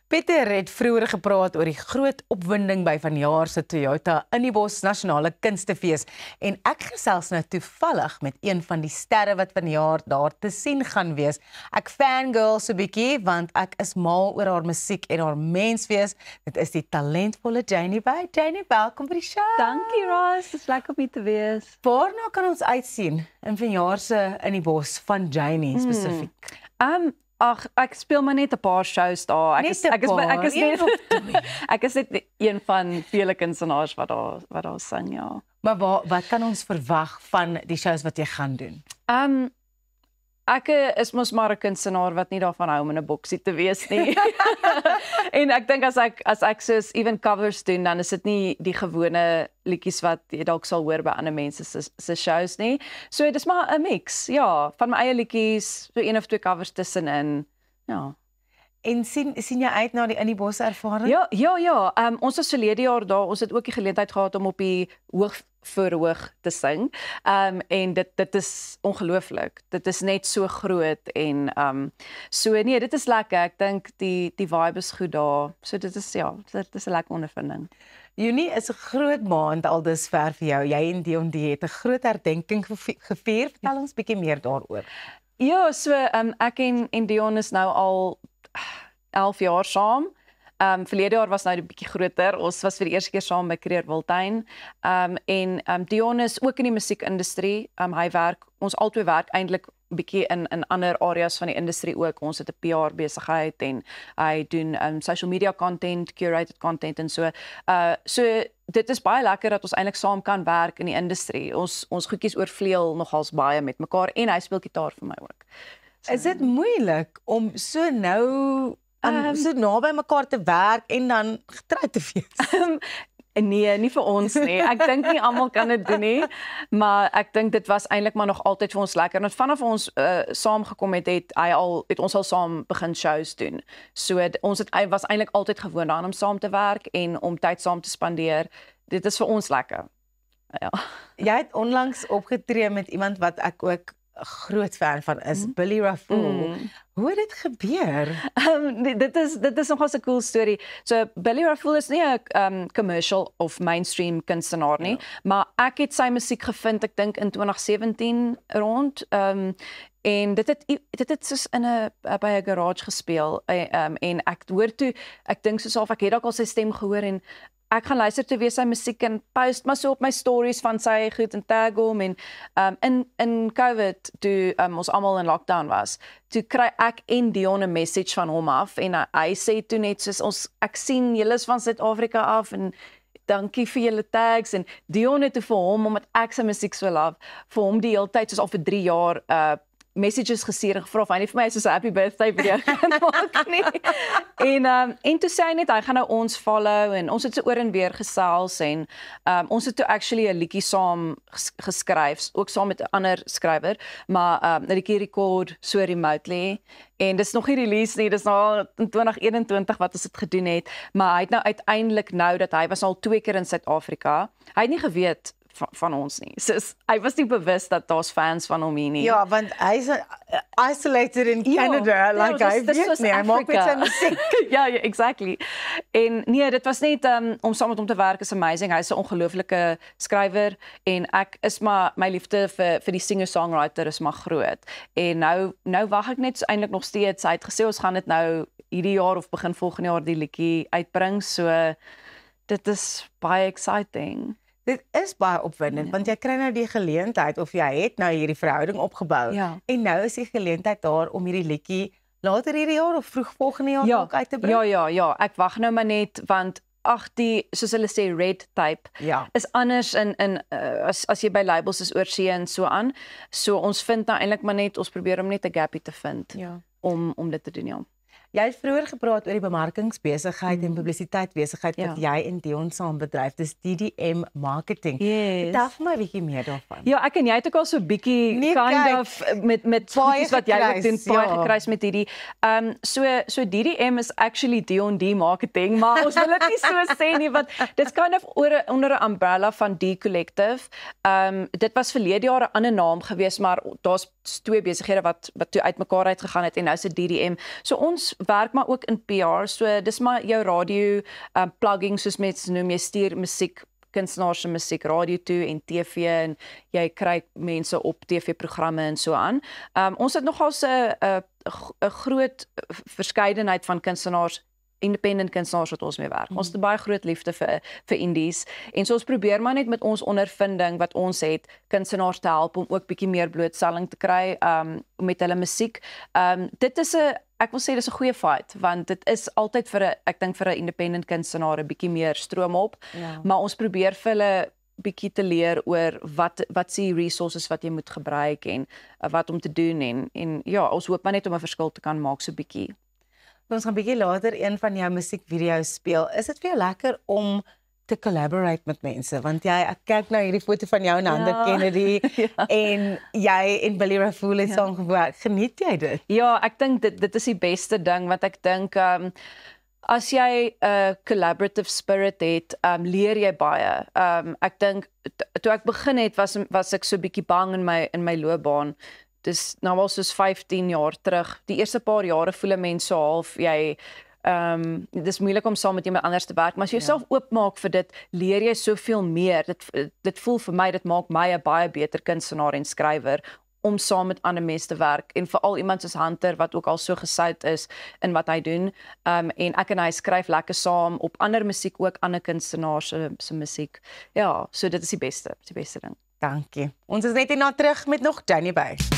Pieter het vroeër gepraat oor die groot opwinding by vanjaar se Toyota in die Bos Nasionale Kunstefees en ek gesels nou toevallig met een van die sterre wat vanjaar daar te sien gaan wees. Ek fangirl so 'n bietjie want ek is mal oor haar musiek en haar menswees. Dit is die talentvolle Janie Bay. Janie, welkom by die show. Dankie Ross, dit is lekker om hier te wees. Waarna kan ons uitsien in vanjaar se in die Bos van Janie spesifiek? Ag, ek speel maar net 'n paar shows daar. Ek is net een van vele kunstenaars wat daar sing, ja. Maar wat kan ons verwag van die shows wat jy gaan doen? Ek is mos maar 'n kunstenaar wat nie daarvan hou om in 'n boksie te wees nie. En ek dink as ek soos even covers doen, dan is dit nie die gewone liedjies wat jy dalk sal hoor by ander mense se shows nie. So dis maar 'n mix, ja, van my eie liedjies, so een of twee covers tussenin. Ja. En sien jy uit na die in die bos ervaring? Ja. Ons was verlede jaar daar. Ons het ook die geleentheid gehad om op die hoog te sing. En dit is ongelooflik. Dit is net so groot en so nee, dit is lekker. Ek dink die vibe is goed daar. So dit is 'n lekker ondervinding. Junie is 'n groot maand al dusver vir jou. Jy en Dion het 'n groot herdenking gevier. Vertel ons bietjie meer daaroor. Ja, so ek en Dion is nou al 11 jaar saam. Verlede jaar was nou 'n bietjie groter. Ons was vir die eerste keer saam by Creer Wildtuin. Dion is ook in die musiekindustrie. Ons albei werk eintlik 'n bietjie in ander areas van die industrie ook. Ons het 'n PR besigheid en hy doen social media content, curated content en so. So dit is baie lekker dat ons eintlik saam kan werk in die industrie. Ons goedjies oorvleuel nogals baie met mekaar en hy speel gitaar vir my ook. So, is dit moeilik om so nou so naby mekaar te werk en dan getroud te wees? Nee, nie vir ons nie. Ek dink nie almal kan dit doen nie, maar ek dink dit was eintlik maar nog altyd vir ons lekker. En vanaf ons saamgekom het ons al saam begin shows doen. So was eintlik altyd gewoond aan om saam te werk en om tyd saam te spandeer. Dit is vir ons lekker. Ja. Jy het onlangs opgetree met iemand wat ek ook 'n groot fan van is, Billy Rafool. Hoe het dit gebeur? Dit is nogal 'n cool storie. So Billy Rafool is nie 'n commercial of mainstream kunstenaar nie, maar ek het sy musiek gevind, ek dink in 2017 rond. En dit het soos by 'n garage gespeel en ek dink soos of ek het dalk al sy stem gehoor en ek gaan luister toe weer sy musiek en post maar so op my stories van sy goed en tag hom en in COVID toe ons almal in lockdown was, toe kry ek en Dion 'n message van hom af en hy sê toe net soos ek sien julle is van Suid-Afrika af en dankie vir julle tags en Dion het toe vir hom omdat ek sy musiek so love vir hom die hele tyd soos al vir 3 jaar messages gestuur en gevra of hy nie vir my soos 'n happy birthday video kan maak nie. En toe sê hy net hy gaan nou ons follow en ons het so oor en weer gesels en ons het toe actually 'n liedjie saam geskryf, ook saam met 'n ander skrywer, maar 'n liedjie record so remotely en dis nog nie release nie, dis nou in 2021 wat ons dit gedoen het, maar hy het nou uiteindelik nou dat hy was al 2 keer in Suid-Afrika. Hy het nie geweet van ons nie. So hy was nie bewus dat daar's fans van hom hier nie. Ja, want hy's isolated in Canada, like hy weet nie, hy maak met sy musiek. Ja, exactly. En nee, dit was net om saam met hom te werk is amazing. Hy's 'n ongelooflike skrywer en my liefde vir die singer-songwriter is maar groot. En nou wag ek net eintlik nog steeds. Hy het gesê ons gaan dit nou hierdie jaar of begin volgende jaar die liedjie uitbring. So dit is baie exciting. Dit is baie opwindend, want jy kry nou die geleentheid, of jy het nou hierdie verhouding opgebou, en nou is die geleentheid daar om hierdie liedjie later hierdie jaar of vroeg volgende jaar ook uit te bring? Ja, ek wag nou maar net, want soos hulle sê, red tape, is anders as jy by labels is oorsee en so aan. So ons vind nou eintlik maar net, ons probeer om net 'n gappie te vind, om dit te doen, ja. Jy het vroeër gepraat oor die bemarkingsbesigheid en publisiteitsbesigheid wat jy en Dion saam bedryf. Dis DDM Marketing. Vertel vir my 'n bietjie meer daarvan. Ja, ek en jy het ook al so 'n bietjie met goedjies wat jy ook doen, baie gekruis met hierdie. So DDM is actually D&D Marketing, maar ons wil dit nie so sê nie, want dit's kind of onder 'n umbrella van D Collective. Dit was verlede jaar 'n ander naam gewees, maar daar's twee besighede wat toe uitmekaar uitgegaan het en nou se DDM. So ons werk maar ook in PR. So dis maar jou radio plugging soos mense noem, jy stuur musiek kunstenaars se musiek radio toe en TV en jy kry mense op TV-programme en so aan. Ons het nogal 'n groot verskeidenheid van kunstenaars, independent kunstenaars wat ons mee werk. Ons het 'n baie groot liefde vir indies en so ons probeer maar net met ons ondervinding wat ons het kunstenaars te help om ook bietjie meer blootstelling te kry met hulle musiek. Dit is ek wil sê dis 'n goeie fight want dit is altyd ek dink vir 'n independent kunstenaar 'n bietjie meer stroom op, maar ons probeer vir hulle bietjie te leer oor wat se resources wat jy moet gebruik en wat om te doen en ja, ons hoop maar net om 'n verskil te kan maak so bietjie. Ons gaan bietjie later een van jou musiekvideo's speel. Is dit vir jou lekker om te collaborate met mense? Want ek kyk nou hierdie foto van jou en Ander Kennedy en jy en Billy Raffoul het saam gewerk. Geniet jy dit? Ja, ek dink dit is die beste ding wat ek dink as jy 'n collaborative spirit het, leer jy baie. Ek dink toe ek begin het was ek so bietjie bang in my loopbaan. Dis nou al soos 15 jaar terug. Die eerste paar jare voel 'n mens so half dis moeilik om saam met iemand anders te werk, maar as jy jouself oopmaak vir dit, leer jy soveel meer. Dit voel vir my dit maak my 'n baie beter kunstenaar en skrywer om saam met ander mense te werk en veral iemand soos Hunter wat ook al so gesout is in wat hy doen. En ek en hy skryf lekker saam op ander musiek ook, ander kunstenaars se musiek. Ja, so dit is die beste ding. Dankie. Ons is net hierna terug met nog Johnny Buys.